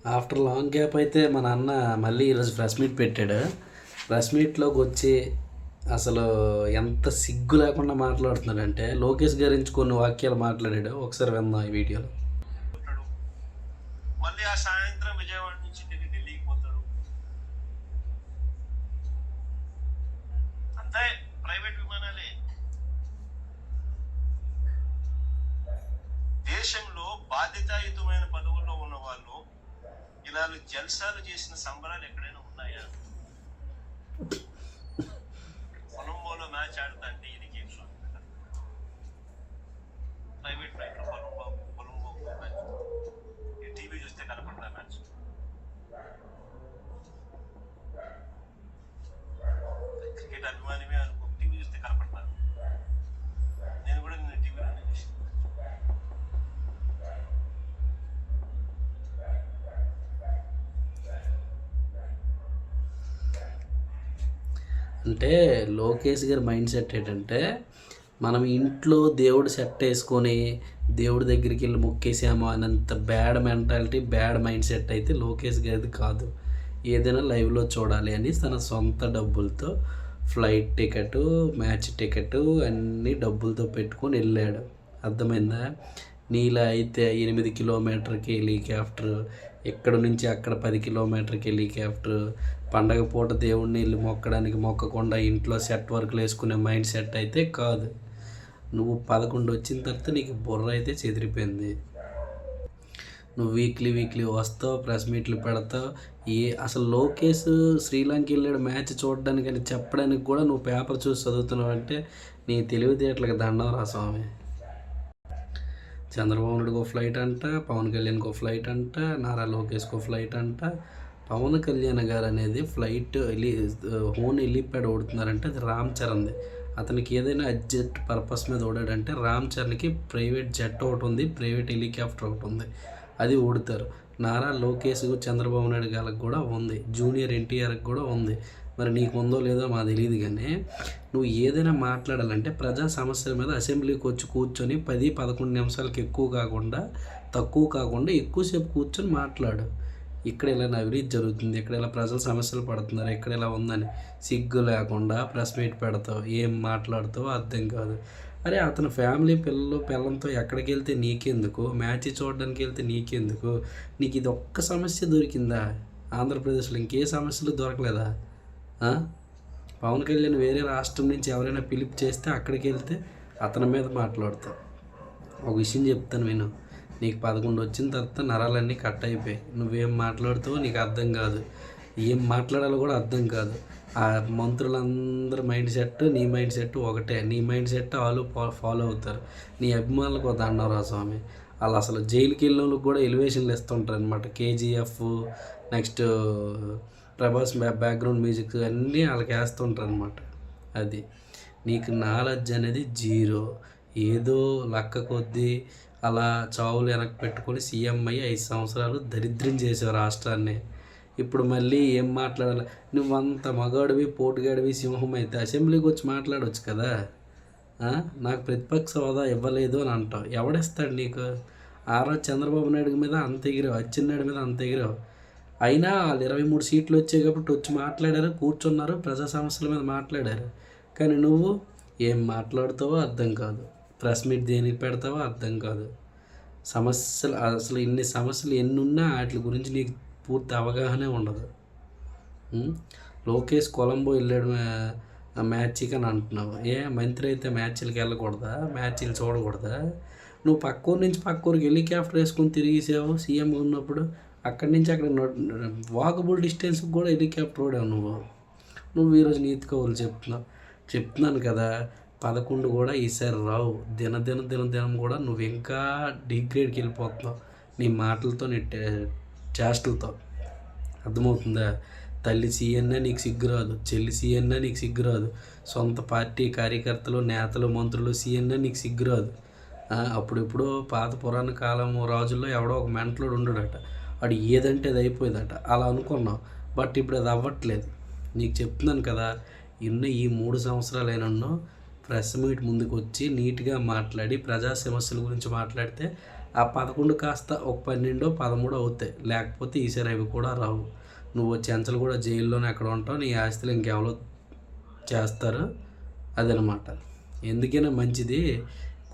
After long gap అయితే మన అన్న మళ్ళీ ఈరోజు ప్రెస్ మీట్ పెట్టాడు. ప్రెస్ మీట్లోకి వచ్చి అసలు ఎంత సిగ్గు లేకుండా మాట్లాడుతున్నాడంటే లోకేష్ గురించి కొన్ని వాక్యాలు మాట్లాడాడు. ఒకసారి విందాం ఈ వీడియోలో. మళ్ళీ ఆ సాయంత్రం విజయవాడ నుంచి ఢిల్లీకి పోతాడు. అంతే, ప్రైవేట్ విమానాలే. దేశంలో బాధ్యతాయుతమైన పదవుల్లో ఉన్న వాళ్ళు ఇలా జల్సాలు చేసిన సంబరాలు ఎక్కడైనా ఉన్నాయా? కొలంబోలో మ్యాచ్ ఆడుతుంటే ఇది గేమ్ షో. ప్రైవేట్ ఫ్లైట్ లో కొలంబో మ్యాచ్ టీవీ చూస్తే కనపడతా మ్యాచ్. క్రికెట్ అభిమానివే అనుకో, టీవీ చూస్తే కనపడతాను. నేను కూడా నిన్న టీవీలోనే చూసాను. అంటే లోకేష్ గారి మైండ్ సెట్ ఏంటంటే మనం ఇంట్లో దేవుడు సెట్ వేసుకొని దేవుడి దగ్గరికి వెళ్ళి మొక్కేసాము అనంత bad mentality, bad mind set అయితే లోకేష్ గారిది కాదు. ఏదైనా లైవ్లో చూడాలి అని తన సొంత డబ్బులతో ఫ్లైట్ టికెట్, మ్యాచ్ టికెట్ అన్నీ డబ్బులతో పెట్టుకొని వెళ్ళాడు. అర్థమైందా? నీలా అయితే 8 కిలోమీటర్కి హెలికాప్టర్, ఇక్కడ నుంచి అక్కడ 10 కిలోమీటర్కి హెలికాప్టర్, పండగ పూట దేవుడిని వెళ్ళి మొక్కడానికి మొక్కకుండా ఇంట్లో సెట్ వర్క్లు వేసుకునే మైండ్ సెట్ అయితే కాదు. నువ్వు 11 వచ్చిన తర్వాత నీకు బుర్ర అయితే చెదిరిపోయింది. నువ్వు వీక్లీ వస్తావు, ప్రెస్ మీట్లు పెడతావు. అసలు లోకేష్ శ్రీలంక వెళ్ళాడు మ్యాచ్ చూడడానికి అని చెప్పడానికి కూడా నువ్వు పేపర్ చూసి చదువుతున్నావు అంటే నీ తెలివితేటలకు దండం రా స్వామి. చంద్రబాబు నాయుడుకో ఫ్లైట్ అంట, పవన్ కళ్యాణ్కో ఫ్లైట్ అంట, నారా లోకేష్కో ఫ్లైట్ అంట. పవన్ కళ్యాణ్ గారు అనేది ఫ్లైట్ ఓన్ హెలిప్యాడ్ ఓడుతున్నారంటే అది రామ్ చరణ్ది. అతనికి ఏదైనా అర్జెంట్ పర్పస్ మీద ఓడాడంటే రామ్ చరణ్కి ప్రైవేట్ జెట్ ఒకటి ఉంది, ప్రైవేట్ హెలికాప్టర్ ఒకటి ఉంది, అది ఓడుతారు. నారా లోకేష్ చంద్రబాబు నాయుడు గారికి కూడా ఉంది, జూనియర్ ఎన్టీఆర్కి కూడా ఉంది. మరి నీకు ఉందో లేదో మాకు తెలియదు. కానీ నువ్వు ఏదైనా మాట్లాడాలంటే ప్రజా సమస్యల మీద అసెంబ్లీకి వచ్చి కూర్చొని 10-11 నిమిషాలకి తక్కువ కాకుండా ఎక్కువసేపు కూర్చొని మాట్లాడు. ఇక్కడ ఇలా అవినీతి జరుగుతుంది, ఇక్కడ ఇలా ప్రజల సమస్యలు పడుతున్నారు, ఇక్కడ ఇలా ఉందని సిగ్గు లేకుండా ప్రెస్ మీట్ పెడతావు. ఏం మాట్లాడుతావో అర్థం కాదు. అరే అతని ఫ్యామిలీ పిల్లలతో ఎక్కడికి వెళ్తే నీకెందుకు, మ్యాచ్ చూడడానికి వెళ్తే నీకెందుకు? నీకు ఇది ఒక్క సమస్య దొరికిందా? ఆంధ్రప్రదేశ్లో ఇంకే సమస్యలు దొరకలేదా? పవన్ కళ్యాణ్ వేరే రాష్ట్రం నుంచి ఎవరైనా పిలుపు చేస్తే అక్కడికి వెళ్తే అతని మీద మాట్లాడతావు. ఒక విషయం చెప్తాను విను. నీకు 11 వచ్చిన తర్వాత నరాలన్నీ కట్ అయిపోయి నువ్వేం మాట్లాడుతావో నీకు అర్థం కాదు, ఏం మాట్లాడాలో కూడా అర్థం కాదు. ఆ మంత్రులందరూ మైండ్ సెట్ నీ మైండ్ సెట్ ఒకటే. నీ మైండ్ సెట్ వాళ్ళు ఫాలో అవుతారు. నీ అభిమానులకు దండవరా స్వామి. వాళ్ళు అసలు జైలుకి వెళ్ళిన వాళ్ళకి కూడా ఎలివేషన్లు ఇస్తుంటారు అనమాట. KGF, next Prabhas background music అన్నీ వాళ్ళకి వేస్తుంటారు అనమాట. అది నీకు నాలెడ్జ్ అనేది జీరో. ఏదో లక్క కొద్దీ అలా చావులు వెనక్కి పెట్టుకొని సీఎం అయ్యి 5 సంవత్సరాలు దరిద్రం చేసావు రాష్ట్రాన్ని. ఇప్పుడు మళ్ళీ ఏం మాట్లాడాలి? నువ్వంత మగాడివి, పోటుగాడివి, సింహం అయితే అసెంబ్లీకి వచ్చి మాట్లాడవచ్చు కదా. నాకు ప్రతిపక్ష హోదా ఇవ్వలేదు అని అంటావు. ఎవడిస్తాడు నీకు? ఆ రోజు చంద్రబాబు నాయుడు మీద అంత ఎగిరావు, అచ్చెన్నాయుడు మీద అంత ఎగిరావు. అయినా వాళ్ళు 23 సీట్లు వచ్చాయి కాబట్టి వచ్చి మాట్లాడారు, కూర్చున్నారు, ప్రజా సమస్యల మీద మాట్లాడారు. కానీ నువ్వు ఏం మాట్లాడుతావో అర్థం కాదు, ప్రెస్ మీట్ దేనికి పెడతావో అర్థం కాదు. సమస్యలు అసలు ఇన్ని సమస్యలు ఎన్నున్నా వాటి గురించి నీకు పూర్తి అవగాహనే ఉండదు. లోకేష్ కొలంబో వెళ్ళాడు మ్యాచ్కి అని అంటున్నావు. మంత్రి అయితే మ్యాచ్లకి వెళ్ళకూడదా? మ్యాచ్లు చూడకూడదా? నువ్వు పక్కూరు నుంచి పక్కూరికి హెలికాప్టర్ వేసుకొని తిరిగేసావు సీఎం ఉన్నప్పుడు. అక్కడి నుంచి అక్కడ వాకబుల్ డిస్టెన్స్కి కూడా హెలికాప్టర్ ఓడావు నువ్వు ఈరోజు నీతి కవులు చెప్తున్నాను కదా. 11 కూడా ఈసారి రావు. దినం కూడా నువ్వు ఇంకా డిగ్రేడ్కి వెళ్ళిపోతున్నావు నీ మాటలతో, నీ చేష్టలతో. అర్థమవుతుందా? తల్లి సీఎన్నా నీకు సిగ్గురాదు, చెల్లి సీఎన్నా నీకు సిగ్గురాదు, సొంత పార్టీ కార్యకర్తలు, నేతలు, మంత్రులు సీఎన్నా నీకు సిగ్గురాదు. అప్పుడెప్పుడో పాత పురాణ కాలం రాజుల్లో ఎవడో ఒక మెంటలోడు ఉండడట, వాడు ఏదంటే అది అయిపోయేదట. అలా అనుకున్నావు, బట్ ఇప్పుడు అది అవ్వట్లేదు. నీకు చెప్తున్నాను కదా, ఈ 3 సంవత్సరాలైనా ప్రెస్ మీట్ ముందుకు వచ్చి నీట్గా మాట్లాడి ప్రజా సమస్యల గురించి మాట్లాడితే ఆ 11 కాస్త ఒక 12, 13 అవుతాయి. లేకపోతే ఈసారి అవి కూడా రావు. నువ్వు చెంచలు కూడా జైల్లోనే ఎక్కడ ఉంటావు. నీ ఆస్తులు ఇంకెవరో చేస్తారు. అదనమాట. ఎందుకైనా మంచిది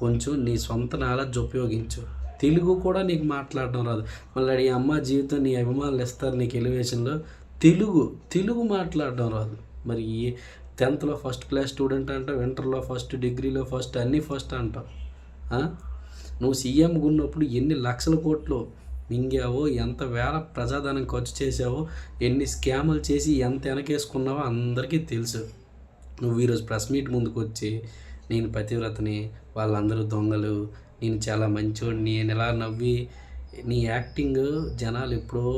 కొంచెం నీ సొంత నాలెడ్జ్ ఉపయోగించు. తెలుగు కూడా నీకు మాట్లాడడం రాదు. మళ్ళీ నీ అమ్మ జీవితం నీ అభిమానులు ఇస్తారు నీకు ఎలివేషన్లో. తెలుగు మాట్లాడడం రాదు. మరి 10th ఫస్ట్ క్లాస్ స్టూడెంట్ అంటావు, ఇంటర్లో ఫస్ట్, డిగ్రీలో ఫస్ట్, అన్నీ ఫస్ట్ అంటావు. నువ్వు సీఎంగా ఉన్నప్పుడు ఎన్ని లక్షల కోట్లు మింగావో, ఎంత వేల ప్రజాధనం ఖర్చు చేసావో, ఎన్ని స్కాములు చేసి ఎంత వెనకేసుకున్నావో అందరికీ తెలుసు. నువ్వు ఈరోజు ప్రెస్ మీట్ ముందుకు వచ్చి నేను పతివ్రతని, వాళ్ళందరూ దొంగలు, నేను చాలా మంచోడిని, నేను ఇలా నవ్వి నీ యాక్టింగ్ జనాలు ఎప్పుడో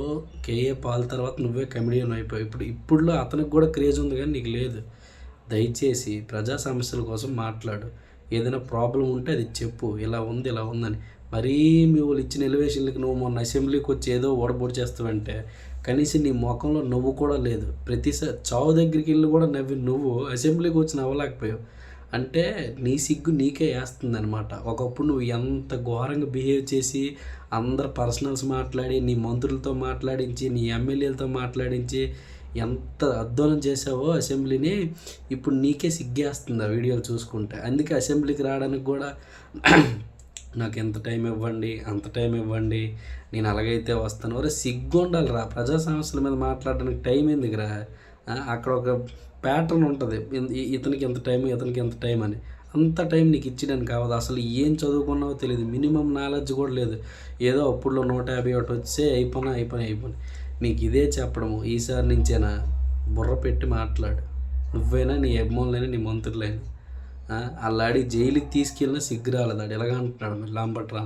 కేఏ పాల్ తర్వాత నువ్వే కమెడియన్ అయిపోయావు. ఇప్పుడులో అతనికి కూడా క్రేజ్ ఉంది కానీ నీకు లేదు. దయచేసి ప్రజా సమస్యల కోసం మాట్లాడు. ఏదైనా ప్రాబ్లం ఉంటే అది చెప్పు, ఇలా ఉంది ఇలా ఉందని. మరీ మీ వాళ్ళు ఇచ్చిన ఎలివేషన్లకి నువ్వు మొన్న అసెంబ్లీకి వచ్చి ఏదో ఓడబోటు చేస్తావంటే కనీసం నీ ముఖంలో నవ్వు కూడా లేదు. ప్రతిసారి చావు దగ్గరికి వెళ్ళి కూడా నవ్వి నువ్వు అసెంబ్లీకి వచ్చి నవ్వలేకపోయావు అంటే నీ సిగ్గు నీకే వేస్తుంది అనమాట. ఒకప్పుడు నువ్వు ఎంత ఘోరంగా బిహేవ్ చేసి అందరు పర్సనల్స్ మాట్లాడి, నీ మంత్రులతో మాట్లాడించి, నీ ఎమ్మెల్యేలతో మాట్లాడించి ఎంత అధ్వానం చేసావో అసెంబ్లీని, ఇప్పుడు నీకే సిగ్గేస్తుంది ఆ వీడియోలు చూసుకుంటే. అందుకే అసెంబ్లీకి రావడానికి కూడా నాకు ఎంత టైం ఇవ్వండి, అంత టైం ఇవ్వండి, నేను అలాగైతే వస్తాను. ఒరే సిగ్గు ఉండాలి రా, ప్రజా సమస్యల మీద మాట్లాడడానికి టైం ఎందుకురా? అక్కడ ఒక ప్యాటర్న్ ఉంటుంది, ఇతనికి ఎంత టైం, ఇతనికి ఎంత టైం అని. అంత టైం నీకు ఇచ్చడానికి కావదు. అసలు ఏం చదువుకున్నావో తెలియదు, మినిమం నాలెడ్జ్ కూడా లేదు. ఏదో అప్పుడులో 151 వచ్చే అయిపోయి నీకు ఇదే చెప్పడము. ఈసారి నుంచేనా బుర్ర పెట్టి మాట్లాడు. నువ్వైనా, నీ అభిమానులైనా, నీ మంత్రులైనా. అల్లాడి జైలుకి తీసుకెళ్ళినా సిగ్గురాలదాడు. ఎలాగంటున్నాడు మరి లాంపట్రా,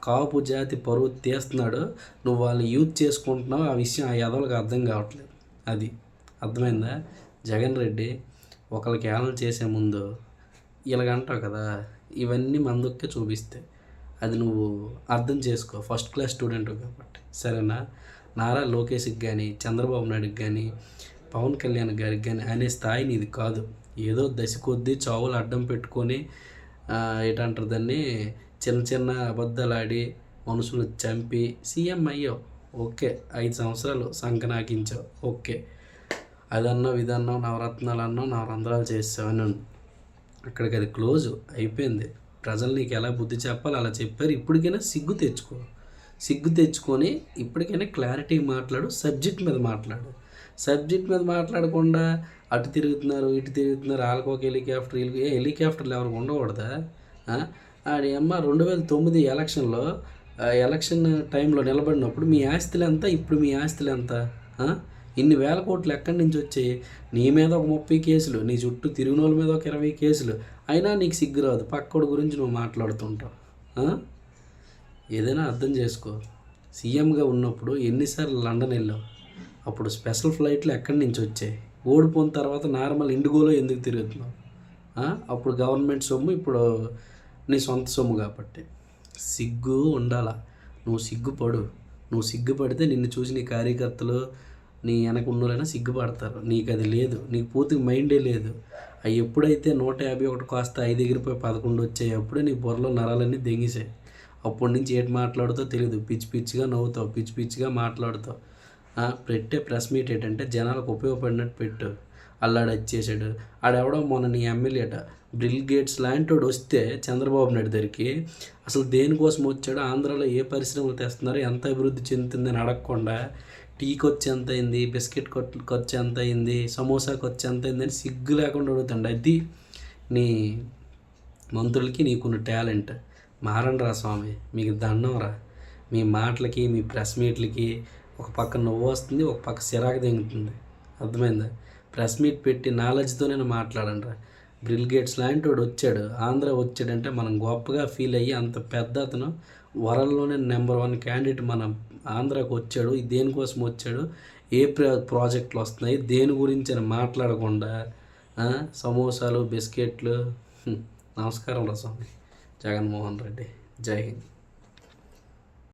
కాపు జాతి పరువు తీస్తున్నాడు, నువ్వు వాళ్ళని యూజ్ చేసుకుంటున్నావు. ఆ విషయం ఆ యాదవులకు అర్థం కావట్లేదు. అది అర్థమైందా? జగన్ రెడ్డి ఒకరికి ఏళన చేసే ముందు ఇలాగంటావు కదా, ఇవన్నీ మందుకే చూపిస్తే అది నువ్వు అర్థం చేసుకో. ఫస్ట్ క్లాస్ స్టూడెంట్ కాబట్టి సరేనా? నారా లోకేష్కి కానీ, చంద్రబాబు నాయుడుకి కానీ, పవన్ కళ్యాణ్ గారికి కానీ అనే స్థాయి నీది కాదు. ఏదో దశ కొద్దీ చావులు అడ్డం పెట్టుకొని ఏంటంటారు దాన్ని, చిన్న చిన్న అబద్ధాలు ఆడి మనుషులు చంపి సీఎం అయ్యావు. ఓకే, 5 సంవత్సరాలు సంకనాకించావు. ఓకే, అదన్నావు, ఇదన్నావు, నవరత్నాలు అన్నావు, నవరంధ్రాలు చేసావు అని. అక్కడికి అది క్లోజ్ అయిపోయింది. ప్రజలు నీకు ఎలా బుద్ధి చెప్పాలి అలా చెప్పారు. ఇప్పటికైనా సిగ్గు తెచ్చుకొని ఇప్పటికైనా క్లారిటీ మాట్లాడు. సబ్జెక్ట్ మీద మాట్లాడకుండా అటు తిరుగుతున్నారు, ఇటు తిరుగుతున్నారు, వాళ్ళకి ఒక హెలికాప్టర్, హెలికాప్టర్లు ఎవరికి ఉండకూడదా? ఆడి అమ్మ 2009 ఎలక్షన్లో ఎలక్షన్ టైంలో నిలబడినప్పుడు మీ ఆస్తులు ఎంత, ఇప్పుడు మీ ఆస్తులు ఎంత? ఇన్ని వేల కోట్లు ఎక్కడి నుంచి వచ్చాయి? నీ మీద ఒక 30 కేసులు, నీ చుట్టూ తిరుగునోళ్ళ మీద ఒక 20 కేసులు, అయినా నీకు సిగ్గు రాదు. పక్కోడి గురించి నువ్వు మాట్లాడుతుంటావు. ఏదైనా అర్థం చేసుకో. సీఎంగా ఉన్నప్పుడు ఎన్నిసార్లు లండన్ వెళ్ళావు? అప్పుడు స్పెషల్ ఫ్లైట్లు ఎక్కడి నుంచి వచ్చాయి? ఓడిపోయిన తర్వాత నార్మల్ ఇండిగోలో ఎందుకు తిరుగుతున్నావు? అప్పుడు గవర్నమెంట్ సొమ్ము, ఇప్పుడు నీ సొంత సొమ్ము కాబట్టి. సిగ్గు ఉండాలా. నువ్వు సిగ్గుపడితే నిన్ను చూసి నీ కార్యకర్తలు, నీ వెనక ఉన్నోళ్ళైనా సిగ్గుపడతారు. నీకు అది లేదు, నీకు పూర్తిగా మైండే లేదు. అవి ఎప్పుడైతే 151 కాస్త 5 ఎగిరిపోయి 11 వచ్చాయి, అప్పుడే నీ బుర్రలో నరాలన్నీ దెంగిసాయి. అప్పటి నుంచి ఏంటి మాట్లాడుతావు తెలియదు. పిచ్చిగా నవ్వుతావు, పిచ్చిగా మాట్లాడుతావు. పెట్టే ప్రెస్ మీట్ ఏంటంటే జనాలకు ఉపయోగపడినట్టు పెట్టు. అల్లాడు వచ్చేసాడు, ఆడెవడో మొన్న నీ ఎమ్మెల్యేట బిల్ గేట్స్ లాంటి వాడు వస్తే చంద్రబాబు నాయుడు దగ్గరికి అసలు దేనికోసం వచ్చాడో, ఆంధ్రాలో ఏ పరిశ్రమలు తెస్తున్నారో, ఎంత అభివృద్ధి చెందుతుందని అడగకుండా టీ ఖర్చు ఎంత అయింది, బిస్కెట్ ఖర్చు ఎంత అయింది, సమోసా ఖర్చు ఎంత అయింది అని సిగ్గు లేకుండా అడుగుతాడు. అది నీ మంత్రులకి నీకున్న టాలెంట్. మారండి రా స్వామి, మీకు దండం రా. మీ మాటలకి, మీ ప్రెస్ మీట్లకి ఒక పక్క నవ్వు వస్తుంది, ఒక పక్క సిరాకు దిగుతుంది. అర్థమైందా? ప్రెస్ మీట్ పెట్టి నాలెడ్జ్తో నేను మాట్లాడండి రా. బిల్ గేట్స్ లాంటి వాడు వచ్చాడు, ఆంధ్ర వచ్చాడంటే మనం గొప్పగా ఫీల్ అయ్యి, అంత పెద్ద అతను వరల్డ్లోనే నెంబర్ 1 క్యాండిడేట్ మన ఆంధ్రాకి వచ్చాడు. దేనికోసం వచ్చాడు, ఏ ప్రాజెక్టులు వస్తున్నాయి, దేని గురించి అని మాట్లాడకుండా సమోసాలు, బిస్కెట్లు. నమస్కారం రా స్వామి. జగన్మోహన్ రెడ్డి. జై హింద్.